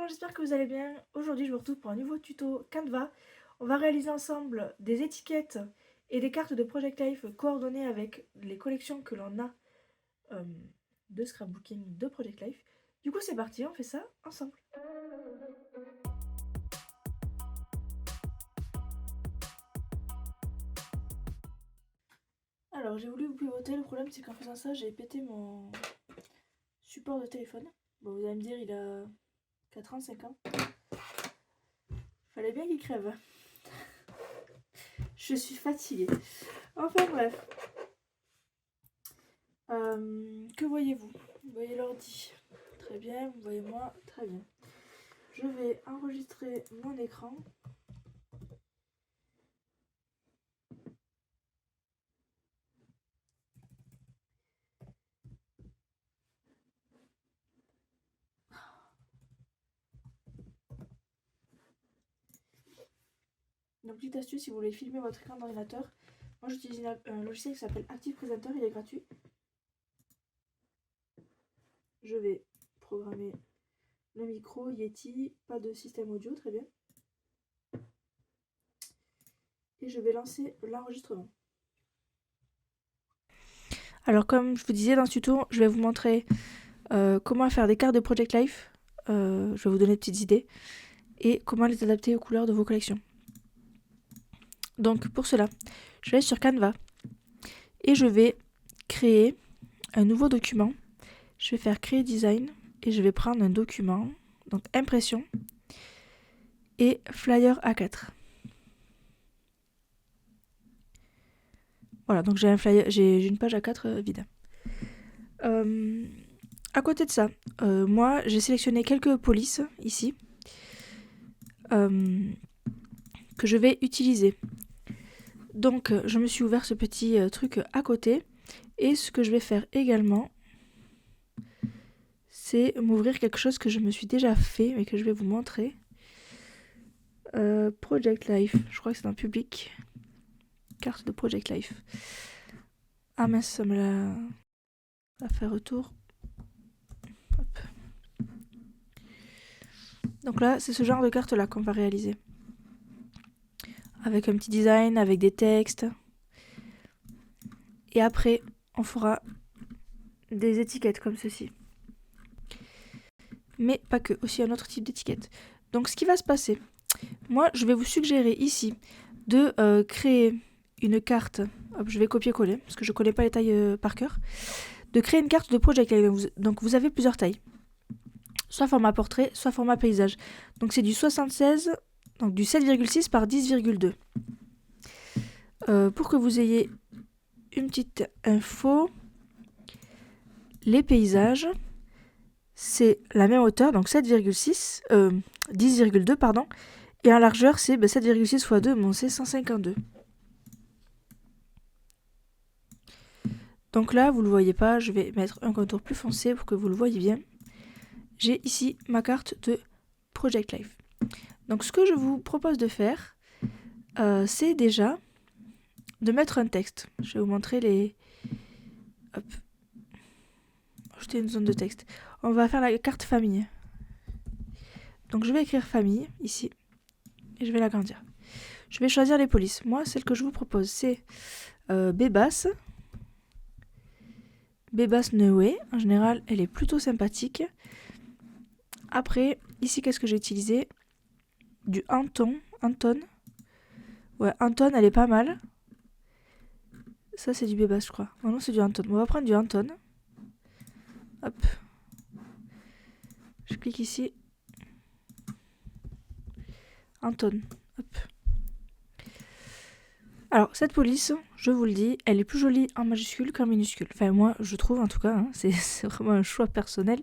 monde, j'espère que vous allez bien. Aujourd'hui, je vous retrouve pour un nouveau tuto Canva. On va réaliser ensemble des étiquettes et des cartes de Project Life coordonnées avec les collections que l'on a euh, de scrapbooking de Project Life. Du coup, c'est parti, on fait ça ensemble. Alors, j'ai voulu vous pivoter. Le problème, c'est qu'en faisant ça, j'ai pété mon support de téléphone. Bon, vous allez me dire, il a 4 ans, 5 ans. Fallait bien qu'il crève. Je suis fatiguée. Enfin bref. Que voyez-vous? Vous voyez l'ordi? Très bien. Vous voyez moi? Très bien. Je vais enregistrer mon écran. Donc, petite astuce, si vous voulez filmer votre écran d'ordinateur, moi j'utilise un logiciel qui s'appelle Active Presenter, il est gratuit. Je vais programmer le micro, Yeti, pas de système audio, très bien. Et je vais lancer l'enregistrement. Alors comme je vous disais dans ce tuto, je vais vous montrer comment faire des cartes de Project Life. Je vais vous donner de petites idées. Et comment les adapter aux couleurs de vos collections. Donc pour cela, je vais aller sur Canva et je vais créer un nouveau document. Je vais faire créer design et je vais prendre un document, donc impression et flyer A4. Voilà, donc j'ai un flyer, j'ai une page A4 vide. À côté de ça, moi j'ai sélectionné quelques polices ici que je vais utiliser. Donc je me suis ouvert ce petit truc à côté et ce que je vais faire également, c'est m'ouvrir quelque chose que je me suis déjà fait mais que je vais vous montrer. Project Life, je crois que c'est un public. Carte de Project Life. Ah mince, ça me l'a fait retour. Hop. Donc là, c'est ce genre de carte là qu'on va réaliser. Avec un petit design, avec des textes. Et après, on fera des étiquettes comme ceci. Mais pas que, aussi un autre type d'étiquette. Donc ce qui va se passer, moi je vais vous suggérer ici de créer une carte. Hop, je vais copier-coller parce que je ne connais pas les tailles par cœur. De créer une carte de Project Life. Donc vous avez plusieurs tailles. Soit format portrait, soit format paysage. Donc c'est du 76, donc du 7,6 par 10,2. Pour que vous ayez une petite info, les paysages, c'est la même hauteur, donc 7,6, 10,2 pardon, et en largeur c'est 7,6 x 2, bon c'est 152. Donc là vous le voyez pas, je vais mettre un contour plus foncé pour que vous le voyez bien. J'ai ici ma carte de Project Life. Donc ce que je vous propose de faire, c'est déjà de mettre un texte. Je vais vous montrer les... Hop. Ajouter une zone de texte. On va faire la carte famille. Donc je vais écrire famille, ici. Et je vais l'agrandir. Je vais choisir les polices. Moi, celle que je vous propose, c'est Bébas. Bébas Noé. En général, elle est plutôt sympathique. Après, ici, qu'est-ce que j'ai utilisé? Du Anton. Anton. Ouais, Anton, elle est pas mal. Ça, c'est du Bébas, je crois. Non, c'est du Anton. On va prendre du Anton. Hop. Je clique ici. Anton. Hop. Alors, cette police, je vous le dis, elle est plus jolie en majuscule qu'en minuscule. Enfin, moi, je trouve en tout cas, hein, c'est vraiment un choix personnel.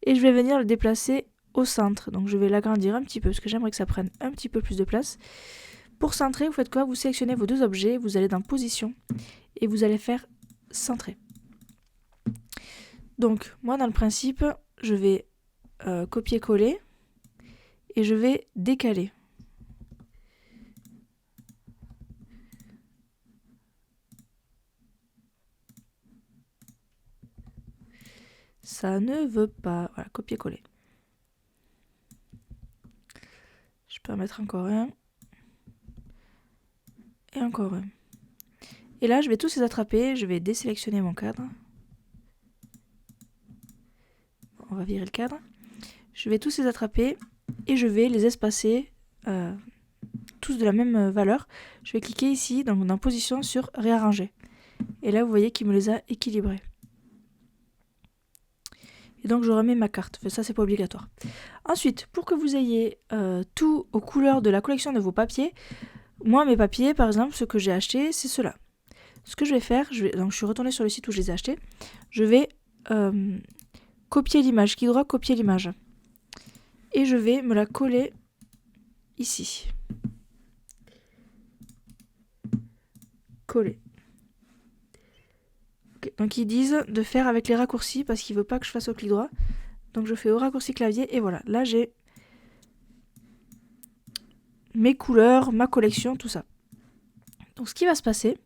Et je vais venir le déplacer au centre. Donc, je vais l'agrandir un petit peu, parce que j'aimerais que ça prenne un petit peu plus de place. Pour centrer, vous faites quoi? Vous sélectionnez vos deux objets, vous allez dans Position, et vous allez faire Centrer. Donc, moi, dans le principe, je vais copier-coller, et je vais décaler. Ça ne veut pas. Voilà, copier-coller. Je peux en mettre encore un. Et encore un. Et là, je vais tous les attraper. Je vais désélectionner mon cadre. On va virer le cadre. Je vais tous les attraper et je vais les espacer tous de la même valeur. Je vais cliquer ici dans position sur réarranger. Et là, vous voyez qu'il me les a équilibrés. Et donc, je remets ma carte. Enfin, ça, c'est pas obligatoire. Ensuite, pour que vous ayez tout aux couleurs de la collection de vos papiers, moi, mes papiers, par exemple, ce que j'ai acheté, c'est cela. Ce que je vais faire, donc je suis retournée sur le site où je les ai achetés. Je vais copier l'image, clic droit, copier l'image. Et je vais me la coller ici. Coller. Okay. Donc ils disent de faire avec les raccourcis parce qu'il ne veut pas que je fasse au clic droit. Donc je fais au raccourci clavier et voilà. Là j'ai mes couleurs, ma collection, tout ça. Donc ce qui va se passer,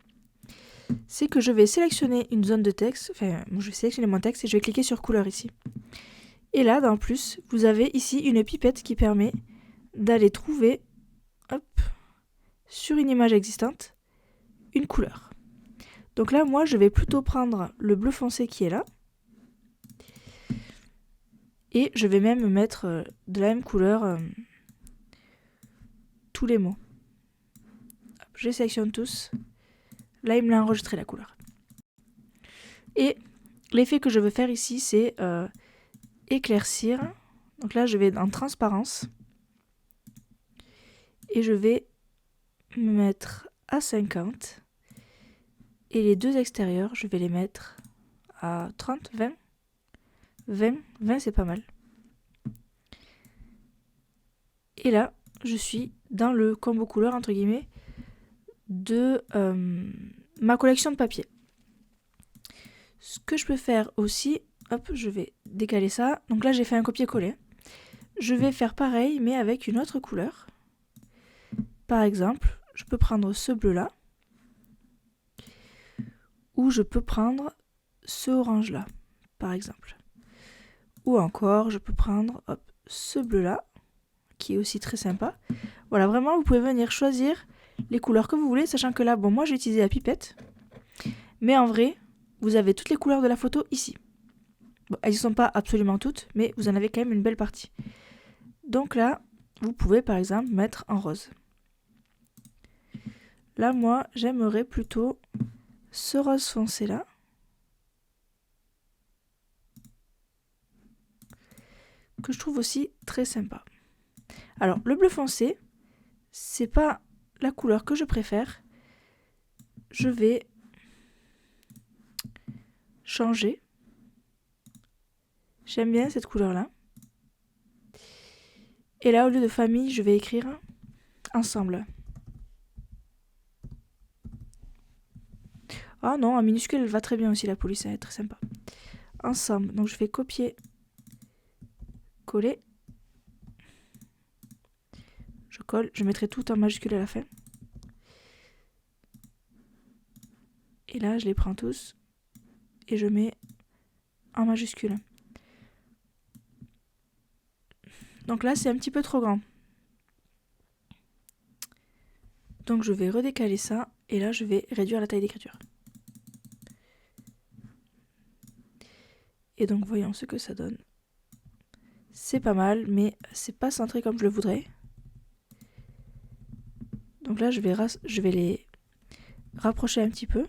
c'est que je vais sélectionner une zone de texte. Enfin, je vais sélectionner mon texte et je vais cliquer sur couleur ici. Et là, dans plus, vous avez ici une pipette qui permet d'aller trouver, hop, sur une image existante, une couleur. Donc là, moi, je vais plutôt prendre le bleu foncé qui est là. Et je vais même mettre de la même couleur tous les mots. Hop, je les sélectionne tous. Là, il me l'a enregistré la couleur. Et l'effet que je veux faire ici, c'est éclaircir. Donc là, je vais en transparence. Et je vais me mettre à 50. Et les deux extérieurs, je vais les mettre à 30, 20. 20 c'est pas mal. Et là, je suis dans le combo couleur, entre guillemets, de ma collection de papier. Ce que je peux faire aussi, hop, je vais décaler ça. Donc là, j'ai fait un copier-coller. Je vais faire pareil, mais avec une autre couleur. Par exemple, je peux prendre ce bleu-là. Ou je peux prendre ce orange-là, par exemple. Ou encore, je peux prendre ce bleu-là, qui est aussi très sympa. Voilà, vraiment, vous pouvez venir choisir les couleurs que vous voulez, sachant que là, bon, moi, j'ai utilisé la pipette. Mais en vrai, vous avez toutes les couleurs de la photo ici. Bon, elles ne sont pas absolument toutes, mais vous en avez quand même une belle partie. Donc là, vous pouvez, par exemple, mettre en rose. Là, moi, j'aimerais plutôt ce rose foncé-là. Que je trouve aussi très sympa. Alors, le bleu foncé, c'est pas la couleur que je préfère. Je vais changer. J'aime bien cette couleur-là. Et là, au lieu de famille, je vais écrire ensemble. Ah non, en minuscule, elle va très bien aussi, la police, elle est très sympa. Ensemble, donc je fais copier, coller. Je colle, je mettrai tout en majuscule à la fin. Et là, je les prends tous et je mets en majuscule. Donc là, c'est un petit peu trop grand. Donc je vais redécaler ça et là, je vais réduire la taille d'écriture. Et donc, voyons ce que ça donne. C'est pas mal, mais c'est pas centré comme je le voudrais. Donc là, je vais les rapprocher un petit peu.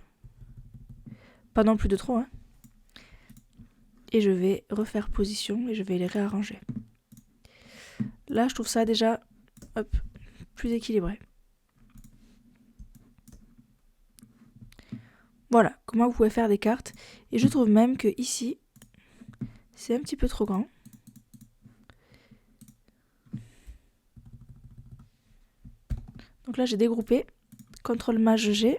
Pas non plus de trop, hein. Et je vais refaire position et je vais les réarranger. Là, je trouve ça déjà plus équilibré. Voilà comment vous pouvez faire des cartes. Et je trouve même que ici, c'est un petit peu trop grand. Donc là, j'ai dégroupé. CTRL-MAJ G.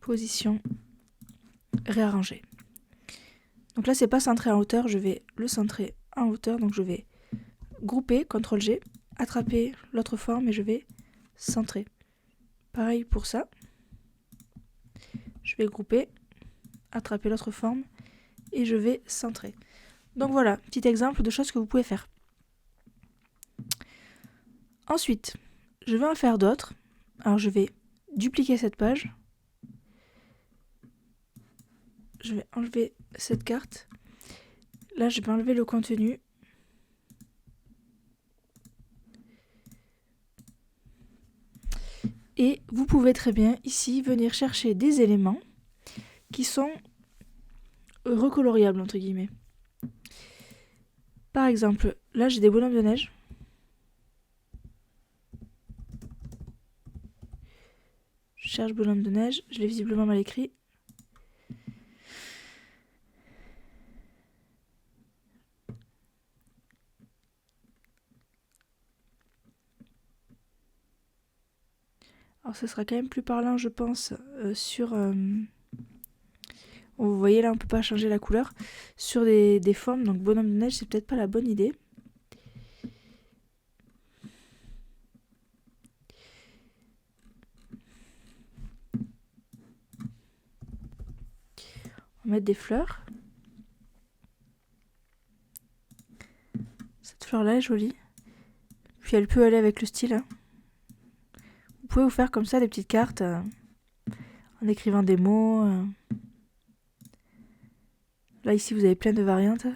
Position, réarranger. Donc là, c'est pas centré en hauteur, je vais le centrer en hauteur. Donc je vais grouper, CTRL-G, attraper l'autre forme et je vais centrer. Pareil pour ça. Je vais grouper, attraper l'autre forme et je vais centrer. Donc voilà, petit exemple de choses que vous pouvez faire. Ensuite, je vais en faire d'autres. Alors je vais dupliquer cette page. Je vais enlever cette carte. Là, je vais enlever le contenu. Et vous pouvez très bien ici venir chercher des éléments qui sont recoloriables entre guillemets. Par exemple, là j'ai des bonhommes de neige. Je cherche bonhomme de neige, je l'ai visiblement mal écrit. Alors ce sera quand même plus parlant je pense sur... Vous voyez là on peut pas changer la couleur. Sur des formes, donc bonhomme de neige c'est peut-être pas la bonne idée. On va mettre des fleurs. Cette fleur là est jolie. Puis elle peut aller avec le style. Hein. Vous pouvez vous faire comme ça des petites cartes en écrivant des mots. Là ici vous avez plein de variantes.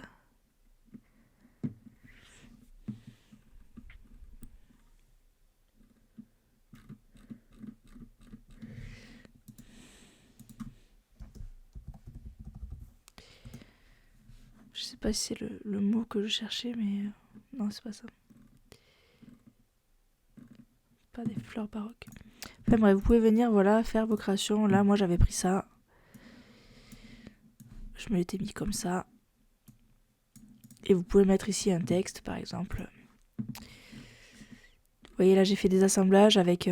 Je sais pas si c'est le mot que je cherchais mais non c'est pas ça. Pas des fleurs baroques. Enfin bref, vous pouvez venir voilà faire vos créations. Là moi j'avais pris ça. Je me l'étais mis comme ça. Et vous pouvez mettre ici un texte par exemple. Vous voyez là j'ai fait des assemblages avec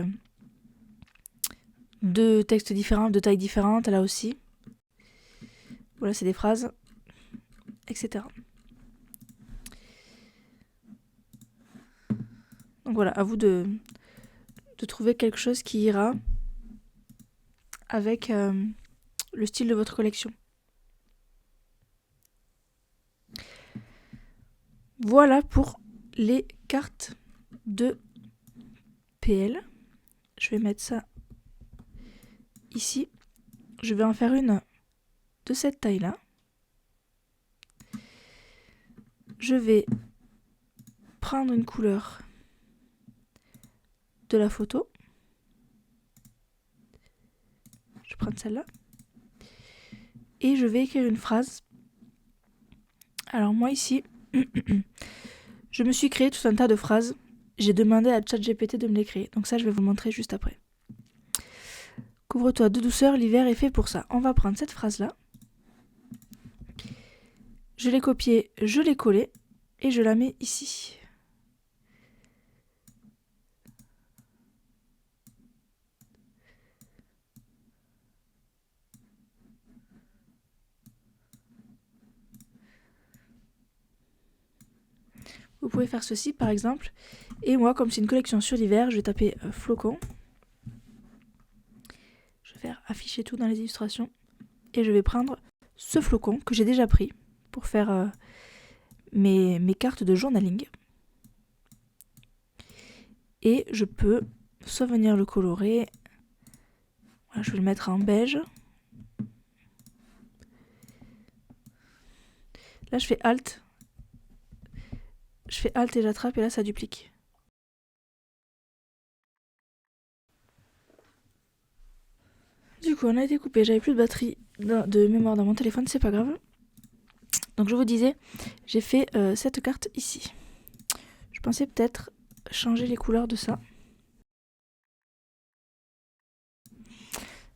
deux textes différents, de tailles différentes là aussi. Voilà c'est des phrases, etc. Donc voilà, à vous de trouver quelque chose qui ira avec le style de votre collection. Voilà pour les cartes de PL. Je vais mettre ça ici. Je vais en faire une de cette taille-là. Je vais prendre une couleur de la photo. Je prends celle-là. Et je vais écrire une phrase. Alors moi ici, je me suis créé tout un tas de phrases. J'ai demandé à ChatGPT de me les créer. Donc ça, je vais vous montrer juste après. Couvre-toi de douceur, l'hiver est fait pour ça. On va prendre cette phrase-là. Je l'ai copiée, je l'ai collée et je la mets ici. Vous pouvez faire ceci par exemple. Et moi, comme c'est une collection sur l'hiver, je vais taper flocon. Je vais faire afficher tout dans les illustrations. Et je vais prendre ce flocon que j'ai déjà pris pour faire mes cartes de journaling. Et je peux soit venir le colorer. Voilà, je vais le mettre en beige. Là, je fais Alt. Je fais Alt et j'attrape et là, ça duplique. Du coup, on a été coupé. J'avais plus de batterie de mémoire dans mon téléphone, c'est pas grave. Donc, je vous disais, j'ai fait cette carte ici. Je pensais peut-être changer les couleurs de ça.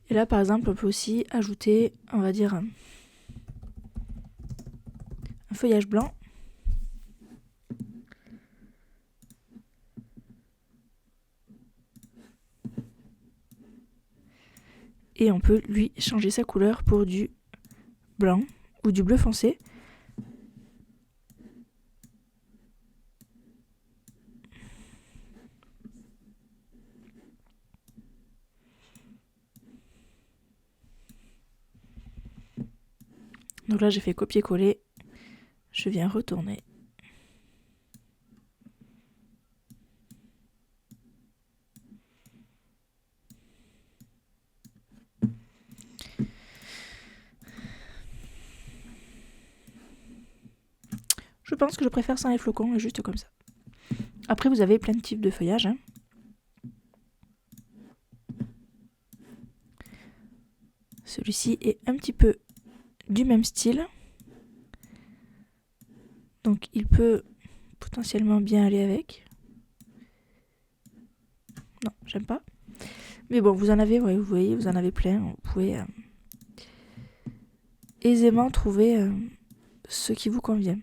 Et là, par exemple, on peut aussi ajouter, on va dire, un feuillage blanc. Et on peut lui changer sa couleur pour du blanc ou du bleu foncé. Donc là, j'ai fait copier-coller. Je viens retourner. Je pense que je préfère sans les flocons et juste comme ça. Après, vous avez plein de types de feuillage. Hein. Celui-ci est un petit peu du même style. Donc, il peut potentiellement bien aller avec. Non, j'aime pas. Mais bon, vous en avez, ouais, vous voyez, vous en avez plein. Vous pouvez aisément trouver ce qui vous convient.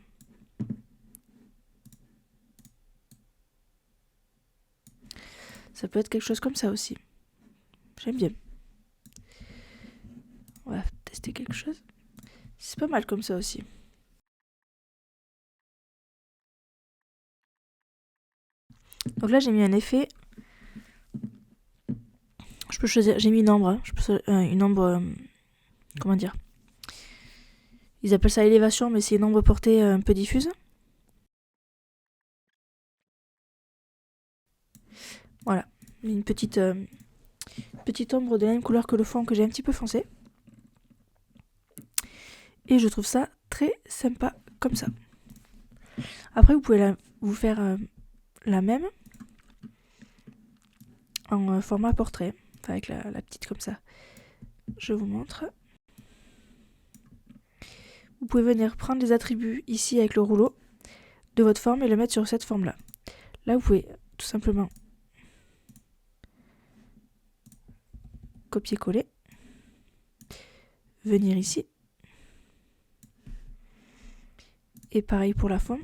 Ça peut être quelque chose comme ça aussi. J'aime bien. On va tester quelque chose. C'est pas mal comme ça aussi. Donc là, j'ai mis un effet. Je peux choisir. J'ai mis une ombre. Hein. Une ombre. Comment dire? Ils appellent ça élévation, mais c'est une ombre portée un peu diffuse. Voilà. Une petite ombre de la même couleur que le fond que j'ai un petit peu foncé. Et je trouve ça très sympa comme ça. Après, vous pouvez vous faire la même en format portrait. Enfin, avec la petite comme ça. Je vous montre. Vous pouvez venir prendre les attributs ici avec le rouleau de votre forme et le mettre sur cette forme-là. Là, vous pouvez tout simplement copier-coller. Venir ici. Et pareil pour la forme.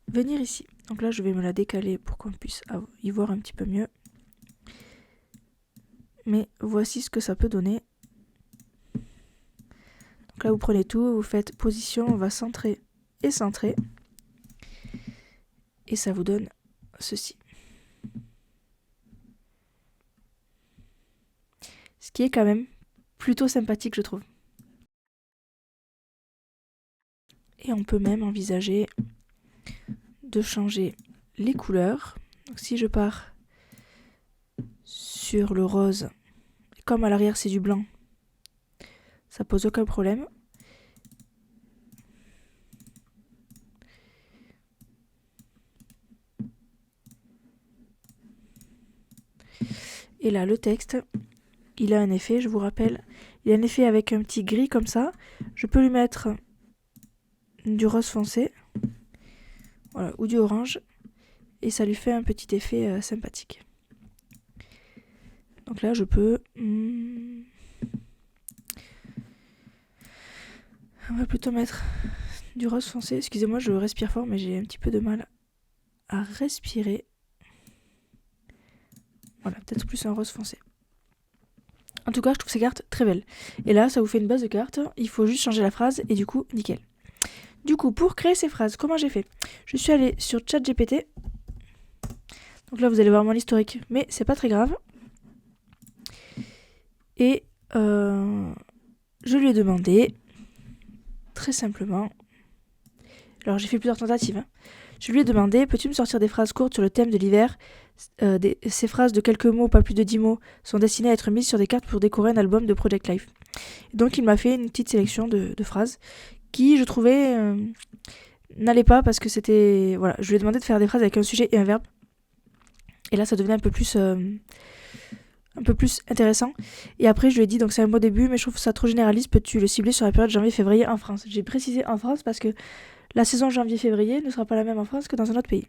Venir ici. Donc là, je vais me la décaler pour qu'on puisse y voir un petit peu mieux. Mais voici ce que ça peut donner. Donc là, vous prenez tout, vous faites position, on va centrer et centrer. Et ça vous donne ceci. Ce qui est quand même plutôt sympathique, je trouve. Et on peut même envisager de changer les couleurs. Donc si je pars sur le rose, comme à l'arrière c'est du blanc, ça pose aucun problème. Et là, le texte, il a un effet, je vous rappelle, il a un effet avec un petit gris comme ça. Je peux lui mettre du rose foncé, voilà, ou du orange, et ça lui fait un petit effet sympathique. Donc là, je peux... On va plutôt mettre du rose foncé. Excusez-moi, je respire fort, mais j'ai un petit peu de mal à respirer. Voilà, peut-être plus un rose foncé. En tout cas, je trouve ces cartes très belles. Et là, ça vous fait une base de cartes. Il faut juste changer la phrase et du coup, nickel. Du coup, pour créer ces phrases, comment j'ai fait? Je suis allée sur ChatGPT. Donc là, vous allez voir mon historique, mais c'est pas très grave. Et je lui ai demandé, très simplement... Alors, j'ai fait plusieurs tentatives. Hein. Je lui ai demandé, peux-tu me sortir des phrases courtes sur le thème de l'hiver? Ces phrases de quelques mots, pas plus de 10 mots, sont destinées à être mises sur des cartes pour décorer un album de Project Life. Et donc il m'a fait une petite sélection de phrases qui, je trouvais, n'allaient pas parce que c'était... Voilà, je lui ai demandé de faire des phrases avec un sujet et un verbe. Et là, ça devenait un peu plus intéressant. Et après, je lui ai dit, donc c'est un mot début, mais je trouve ça trop généraliste, peux-tu le cibler sur la période janvier-février en France? J'ai précisé en France parce que la saison janvier-février ne sera pas la même en France que dans un autre pays.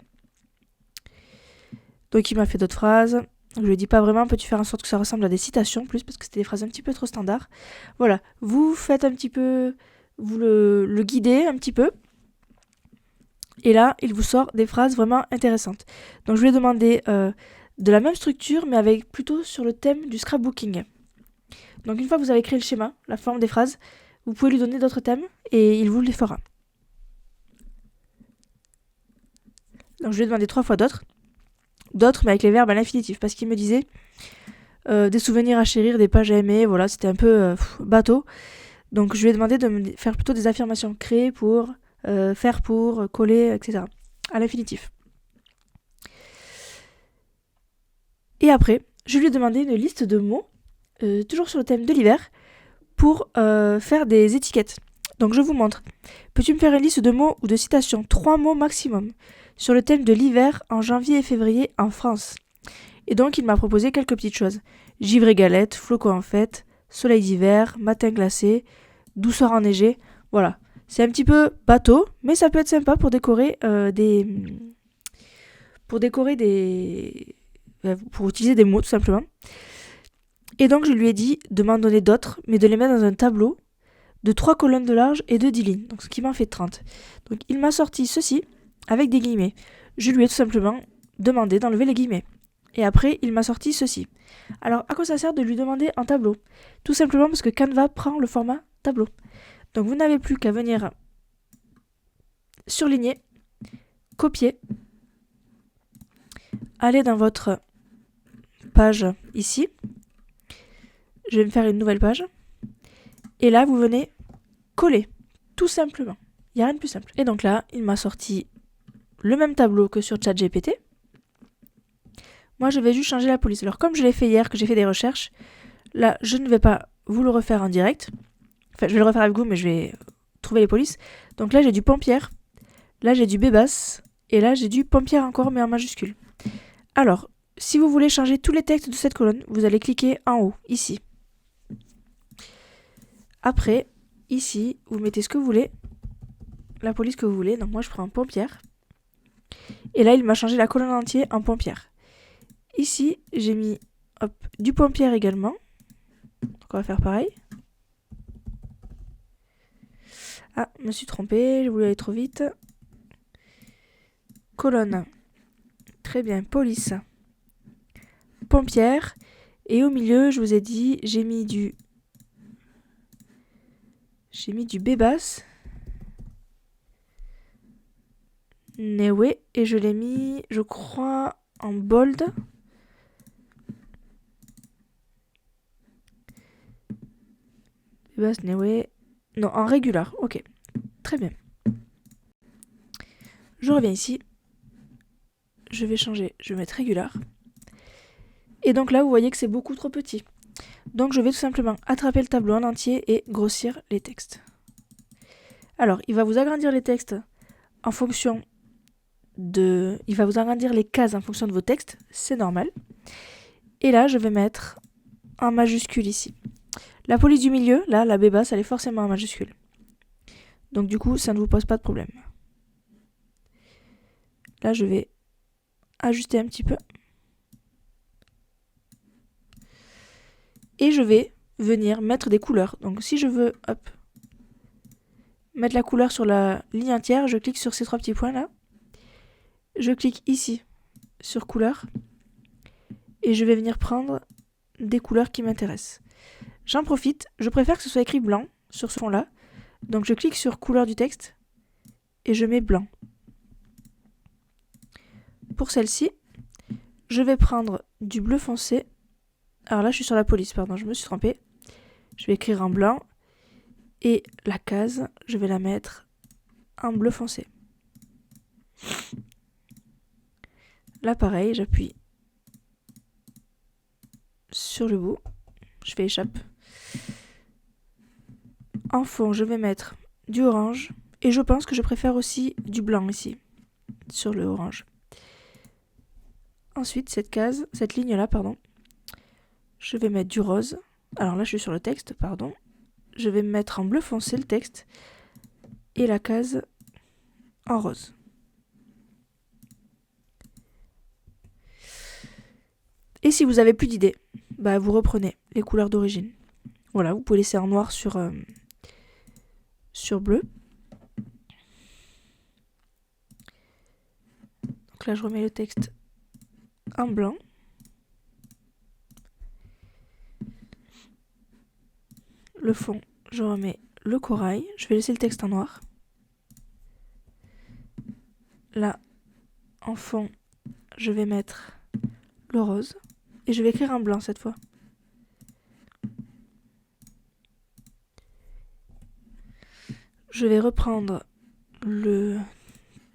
Donc il m'a fait d'autres phrases. Donc, je lui ai dit pas vraiment, peux-tu faire en sorte que ça ressemble à des citations plus, parce que c'était des phrases un petit peu trop standards. Voilà, vous faites un petit peu, vous le guidez un petit peu. Et là, il vous sort des phrases vraiment intéressantes. Donc je lui ai demandé de la même structure, mais avec plutôt sur le thème du scrapbooking. Donc une fois que vous avez créé le schéma, la forme des phrases, vous pouvez lui donner d'autres thèmes et il vous les fera. Donc je lui ai demandé 3 fois d'autres, mais avec les verbes à l'infinitif, parce qu'il me disait des souvenirs à chérir, des pages à aimer, voilà, c'était un peu bateau. Donc je lui ai demandé de me faire plutôt des affirmations, créer pour, faire pour, coller, etc. À l'infinitif. Et après, je lui ai demandé une liste de mots, toujours sur le thème de l'hiver, pour faire des étiquettes. Donc je vous montre. Peux-tu me faire une liste de mots ou de citations, 3 mots maximum, sur le thème de l'hiver en janvier et février en France? Et donc il m'a proposé quelques petites choses. Givre et galette, flocons en fête, soleil d'hiver, matin glacé, douceur enneigée. Voilà. C'est un petit peu bateau, mais ça peut être sympa pour décorer pour utiliser des mots tout simplement. Et donc je lui ai dit de m'en donner d'autres, mais de les mettre dans un tableau de 3 colonnes de large et de 10 lignes, donc ce qui m'en fait 30. Donc il m'a sorti ceci avec des guillemets. Je lui ai tout simplement demandé d'enlever les guillemets. Et après, il m'a sorti ceci. Alors, à quoi ça sert de lui demander un tableau? Tout simplement parce que Canva prend le format tableau. Donc vous n'avez plus qu'à venir surligner, copier, aller dans votre page ici. Je vais me faire une nouvelle page. Et là, vous venez coller, tout simplement. Il n'y a rien de plus simple. Et donc là, il m'a sorti le même tableau que sur ChatGPT. Moi, je vais juste changer la police. Alors, comme je l'ai fait hier, que j'ai fait des recherches, là, je ne vais pas vous le refaire en direct. Enfin, je vais le refaire avec vous, mais je vais trouver les polices. Donc là, j'ai du Pompière. Là, j'ai du Bébas. Et là, j'ai du Pompière encore, mais en majuscule. Alors, si vous voulez changer tous les textes de cette colonne, vous allez cliquer en haut, ici. Après, ici, vous mettez ce que vous voulez. La police que vous voulez. Donc moi, je prends Pompière. Et là, il m'a changé la colonne entière en Pompière. Ici, j'ai mis du Pompière également. Donc on va faire pareil. Ah, je me suis trompée, j'ai voulu aller trop vite. Colonne. Très bien, police. Pompière. Et au milieu, je vous ai dit, j'ai mis du Bébas. Newe. Et je l'ai mis, je crois, en bold. Bébas, Newe. Non, en régular. Ok. Très bien. Je reviens ici. Je vais changer. Je vais mettre régular. Et donc là, vous voyez que c'est beaucoup trop petit. Donc je vais tout simplement attraper le tableau en entier et grossir les textes. Alors, il va vous agrandir les textes en fonction de... Il va vous agrandir les cases en fonction de vos textes, c'est normal. Et là, je vais mettre en majuscule ici. La police du milieu, là, la Bébas, elle est forcément en majuscule. Donc du coup, ça ne vous pose pas de problème. Là, je vais ajuster un petit peu. Et je vais venir mettre des couleurs. Donc si je veux, mettre la couleur sur la ligne entière, je clique sur ces 3 petits points là. Je clique ici sur couleur. Et je vais venir prendre des couleurs qui m'intéressent. J'en profite, je préfère que ce soit écrit blanc sur ce fond-là. Donc je clique sur couleur du texte et je mets blanc. Pour celle-ci, je vais prendre du bleu foncé. Alors là, je suis sur la police, pardon, je me suis trompée. Je vais écrire en blanc et la case, je vais la mettre en bleu foncé. Là, pareil, j'appuie sur le bout. Je fais échappe. En fond, je vais mettre du orange. Et je pense que je préfère aussi du blanc ici, sur le orange. Ensuite, cette ligne-là, je vais mettre du rose. Alors là, je suis sur le texte, pardon. Je vais mettre en bleu foncé le texte et la case en rose. Et si vous avez plus d'idées, vous reprenez les couleurs d'origine. Voilà, vous pouvez laisser en noir sur bleu. Donc là, je remets le texte en blanc. Le fond, je remets le corail. Je vais laisser le texte en noir. Là, en fond, je vais mettre le rose. Et je vais écrire en blanc cette fois. je vais reprendre le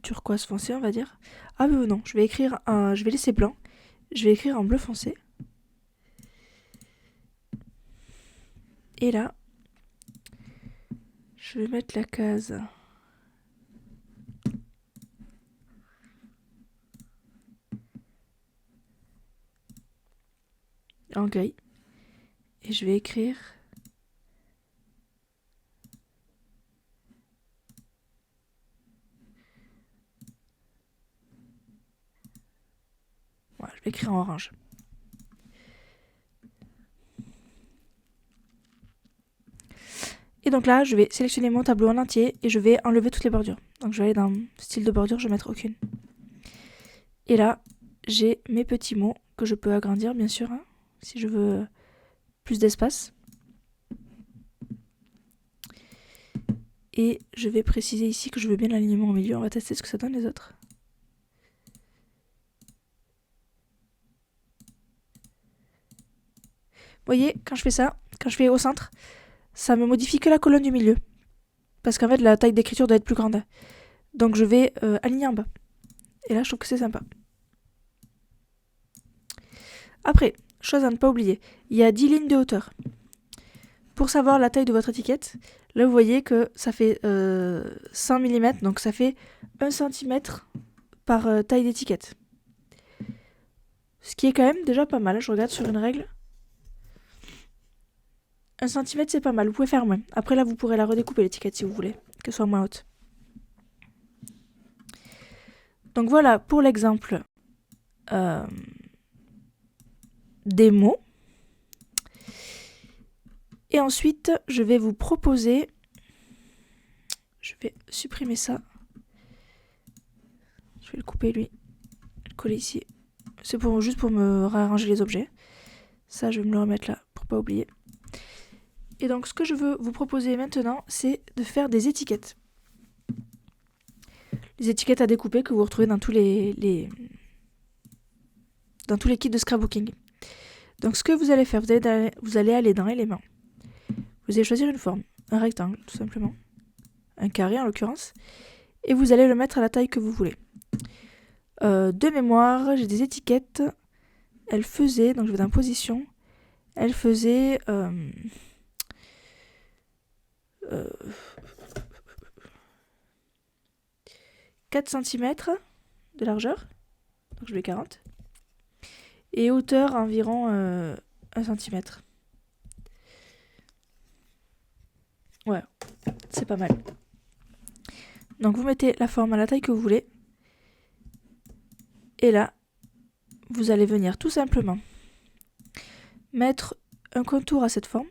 turquoise foncé, on va dire. Ah mais non, je vais laisser blanc. Je vais écrire en bleu foncé. Et là, je vais mettre la case en gris. Et je vais écrire voilà, je vais écrire en orange. Et donc là, je vais sélectionner mon tableau en entier et je vais enlever toutes les bordures. Donc je vais aller dans style de bordure, je vais mettre aucune. Et là, j'ai mes petits mots que je peux agrandir, bien sûr, hein, si je veux plus d'espace. Et je vais préciser ici que je veux bien l'alignement au milieu. On va tester ce que ça donne les autres. Vous voyez, quand je fais ça, quand je fais au centre, ça me modifie que la colonne du milieu. Parce qu'en fait, la taille d'écriture doit être plus grande. Donc je vais aligner en bas. Et là, je trouve que c'est sympa. Après, chose à ne pas oublier, il y a 10 lignes de hauteur. Pour savoir la taille de votre étiquette, là vous voyez que ça fait 100 mm, donc ça fait 1 cm par taille d'étiquette. Ce qui est quand même déjà pas mal, je regarde sur une règle. 1 cm c'est pas mal, vous pouvez faire moins. Après là vous pourrez la redécouper l'étiquette si vous voulez, qu'elle soit moins haute. Donc voilà pour l'exemple des mots. Et ensuite, je vais vous proposer... Je vais supprimer ça. Je vais le couper lui. Le coller ici. C'est juste pour me réarranger les objets. Ça, je vais me le remettre là pour pas oublier. Et donc, ce que je veux vous proposer maintenant, c'est de faire des étiquettes. Les étiquettes à découper que vous retrouvez dans tous les kits de scrapbooking. Donc, ce que vous allez faire, vous allez aller dans éléments. Vous allez choisir une forme, un rectangle tout simplement, un carré en l'occurrence, et vous allez le mettre à la taille que vous voulez. De mémoire, j'ai des étiquettes, elles faisaient, donc je vais dans position, elles faisaient 4 cm de largeur, donc je mets 40, et hauteur environ 1 cm. Ouais, c'est pas mal. Donc vous mettez la forme à la taille que vous voulez. Et là, vous allez venir tout simplement mettre un contour à cette forme.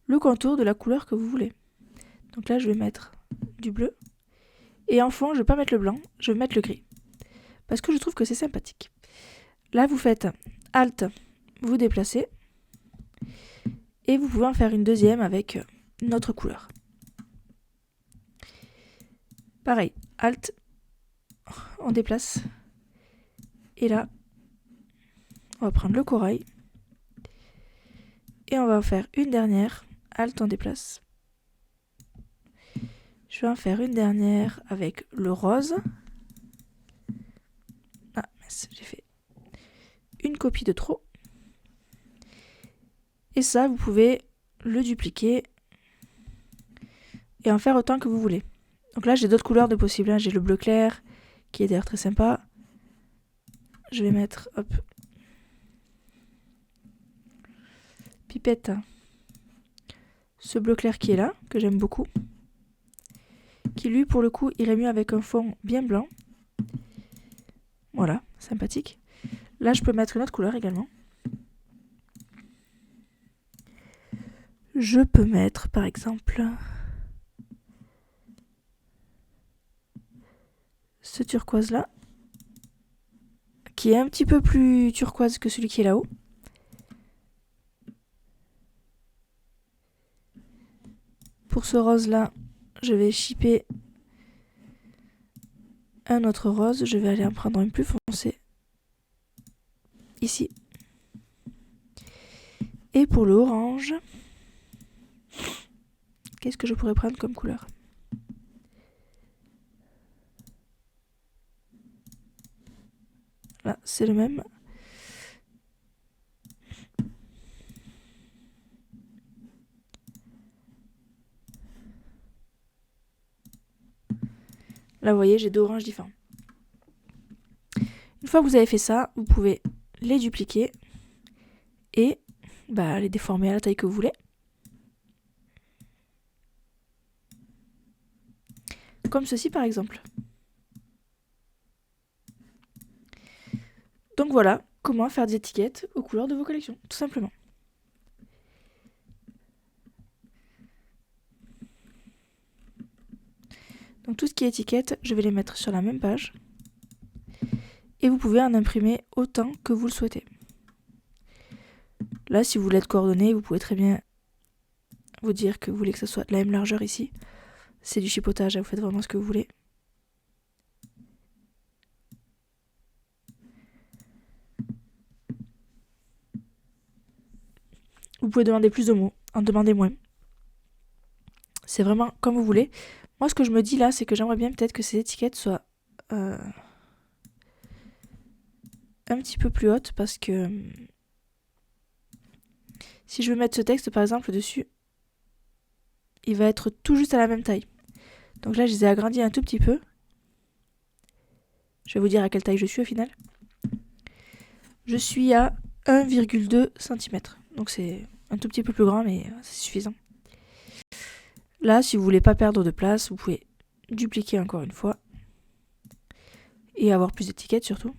Le contour de la couleur que vous voulez. Donc là, je vais mettre du bleu. Et en fond, je ne vais pas mettre le blanc, je vais mettre le gris. Parce que je trouve que c'est sympathique. Là, vous faites Alt, vous déplacez. Et vous pouvez en faire une deuxième avec une autre couleur. Pareil, Alt, on déplace. Et là, on va prendre le corail. Et on va en faire une dernière. Alt, on déplace. Je vais en faire une dernière avec le rose. Ah, mince, j'ai fait une copie de trop. Et ça, vous pouvez le dupliquer et en faire autant que vous voulez. Donc là, j'ai d'autres couleurs de possibles. J'ai le bleu clair, qui est d'ailleurs très sympa. Je vais mettre, hop, pipette, ce bleu clair qui est là, que j'aime beaucoup. Qui lui, pour le coup, irait mieux avec un fond bien blanc. Voilà, sympathique. Là, je peux mettre une autre couleur également. Je peux mettre, par exemple, ce turquoise-là, qui est un petit peu plus turquoise que celui qui est là-haut. Pour ce rose-là, je vais shipper un autre rose. Je vais aller en prendre une plus foncée. Ici. Et pour le orange, Qu'est-ce que je pourrais prendre comme couleur? Là, c'est le même. Là, vous voyez, j'ai 2 oranges différents. Une fois que vous avez fait ça, vous pouvez les dupliquer et les déformer à la taille que vous voulez. Comme ceci par exemple. Donc voilà comment faire des étiquettes aux couleurs de vos collections, tout simplement. Donc tout ce qui est étiquette, je vais les mettre sur la même page. Et vous pouvez en imprimer autant que vous le souhaitez. Là, si vous voulez être coordonné, vous pouvez très bien vous dire que vous voulez que ce soit de la même largeur ici. C'est du chipotage, vous faites vraiment ce que vous voulez. Vous pouvez demander plus de mots, en demander moins. C'est vraiment comme vous voulez. Moi, ce que je me dis là, c'est que j'aimerais bien peut-être que ces étiquettes soient un petit peu plus hautes parce que si je veux mettre ce texte par exemple dessus, il va être tout juste à la même taille. Donc là, je les ai agrandis un tout petit peu. Je vais vous dire à quelle taille je suis au final. Je suis à 1,2 cm. Donc c'est un tout petit peu plus grand, mais c'est suffisant. Là, si vous voulez pas perdre de place, vous pouvez dupliquer encore une fois. Et avoir plus d'étiquettes surtout.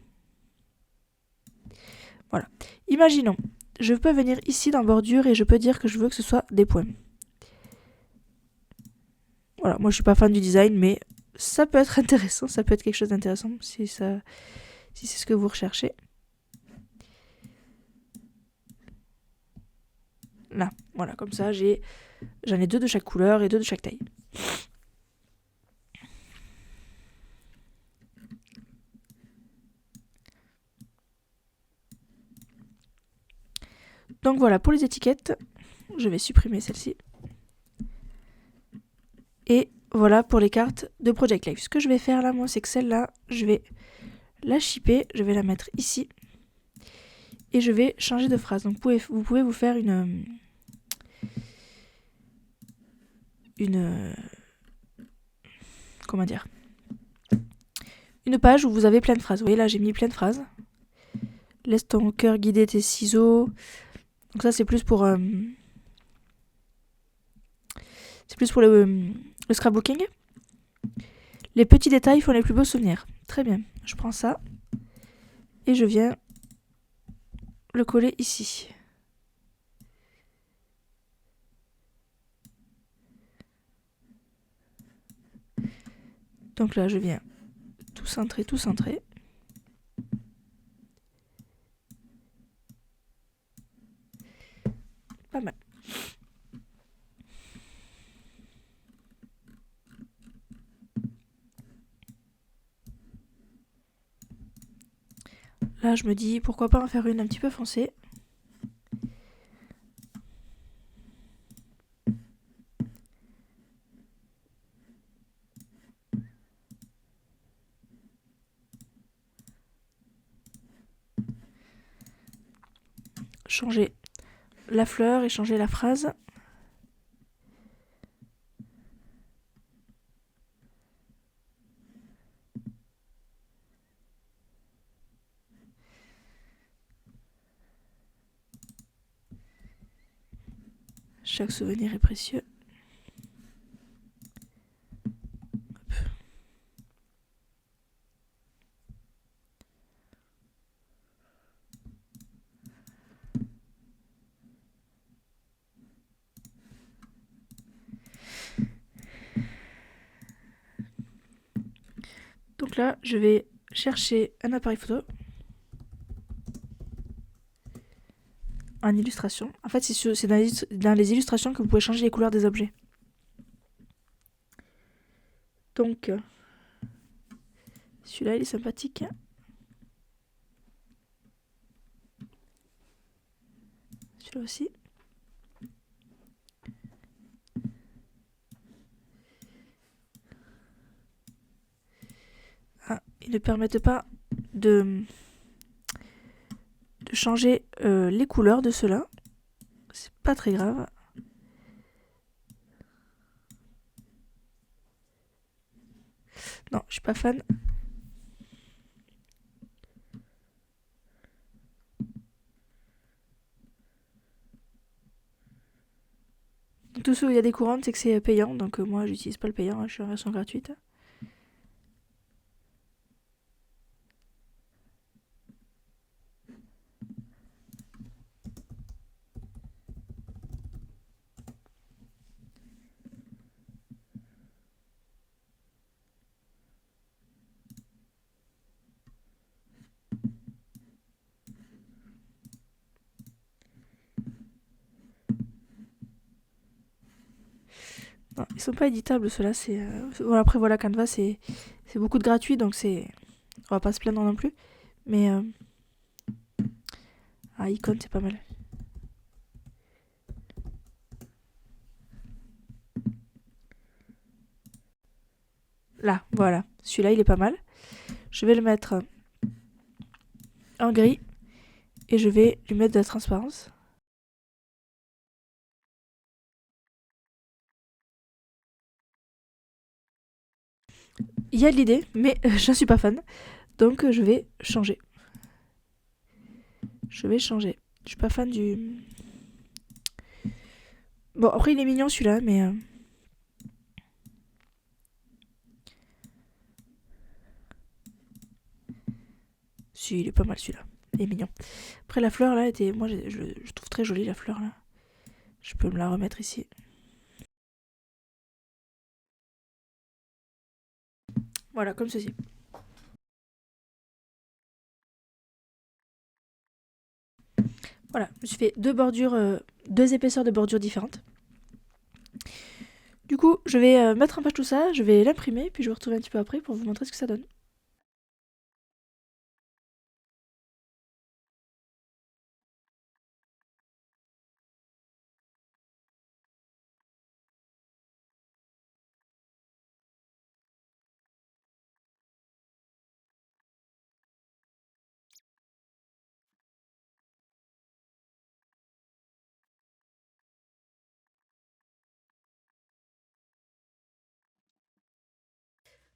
Voilà. Imaginons, je peux venir ici dans bordure et je peux dire que je veux que ce soit des points. Voilà, moi je suis pas fan du design, mais ça peut être intéressant, ça peut être quelque chose d'intéressant si c'est ce que vous recherchez. Là, voilà, comme ça j'en ai 2 de chaque couleur et 2 de chaque taille. Donc voilà, pour les étiquettes, je vais supprimer celle-ci. Et voilà pour les cartes de Project Life. Ce que je vais faire là, moi, c'est que celle-là, je vais la shipper, je vais la mettre ici. Et je vais changer de phrase. Donc vous pouvez vous faire une comment dire, une page où vous avez plein de phrases. Vous voyez là, j'ai mis plein de phrases. Laisse ton cœur guider tes ciseaux. Donc ça, c'est plus pour le scrapbooking. Les petits détails font les plus beaux souvenirs. Très bien. Je prends ça et je viens le coller ici. Donc là, je viens tout centrer, tout centrer. Pas mal. Là, je me dis, pourquoi pas en faire une un petit peu foncée. Changer la fleur et changer la phrase. Chaque souvenir est précieux. Donc là, je vais chercher un appareil photo. En illustration. En fait, c'est dans les illustrations que vous pouvez changer les couleurs des objets. Donc, celui-là, il est sympathique. Celui-là aussi. ils ne permettent pas de changer les couleurs de ceux-là. C'est pas très grave. Non, je suis pas fan. Tout ce où il y a des couronnes, c'est que c'est payant. Donc moi, j'utilise pas le payant. Hein, je suis en version gratuite. Non, ils sont pas éditables ceux-là. Bon, après voilà, Canva c'est beaucoup de gratuit, donc on va pas se plaindre non plus. Mais Icon c'est pas mal. Là, voilà. Celui-là il est pas mal. Je vais le mettre en gris et je vais lui mettre de la transparence. Il y a de l'idée, mais je suis pas fan. Donc je vais changer. Je suis pas fan du... Bon, après il est mignon celui-là, mais... Si, il est pas mal celui-là. Il est mignon. Après la fleur là, moi je trouve très jolie la fleur là. Je peux me la remettre ici. Voilà, comme ceci. Voilà, je me suis fait deux épaisseurs de bordure différentes. Du coup, je vais mettre en page tout ça, je vais l'imprimer, puis je vais retrouver un petit peu après pour vous montrer ce que ça donne.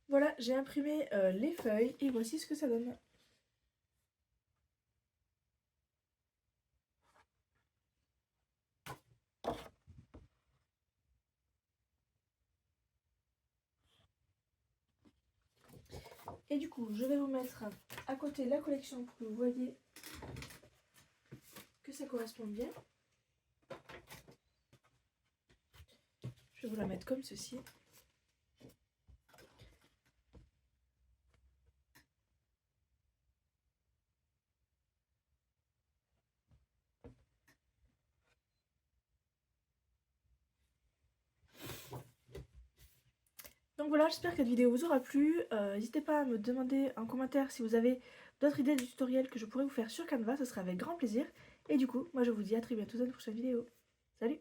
Voilà, j'ai imprimé les feuilles et voici ce que ça donne. Et du coup, je vais vous mettre à côté la collection pour que vous voyez que ça correspond bien. Je vais vous la mettre comme ceci. Donc voilà, j'espère que cette vidéo vous aura plu. N'hésitez pas à me demander en commentaire si vous avez d'autres idées de tutoriels que je pourrais vous faire sur Canva, ce sera avec grand plaisir. Et du coup, moi je vous dis à très bientôt dans une prochaine vidéo. Salut!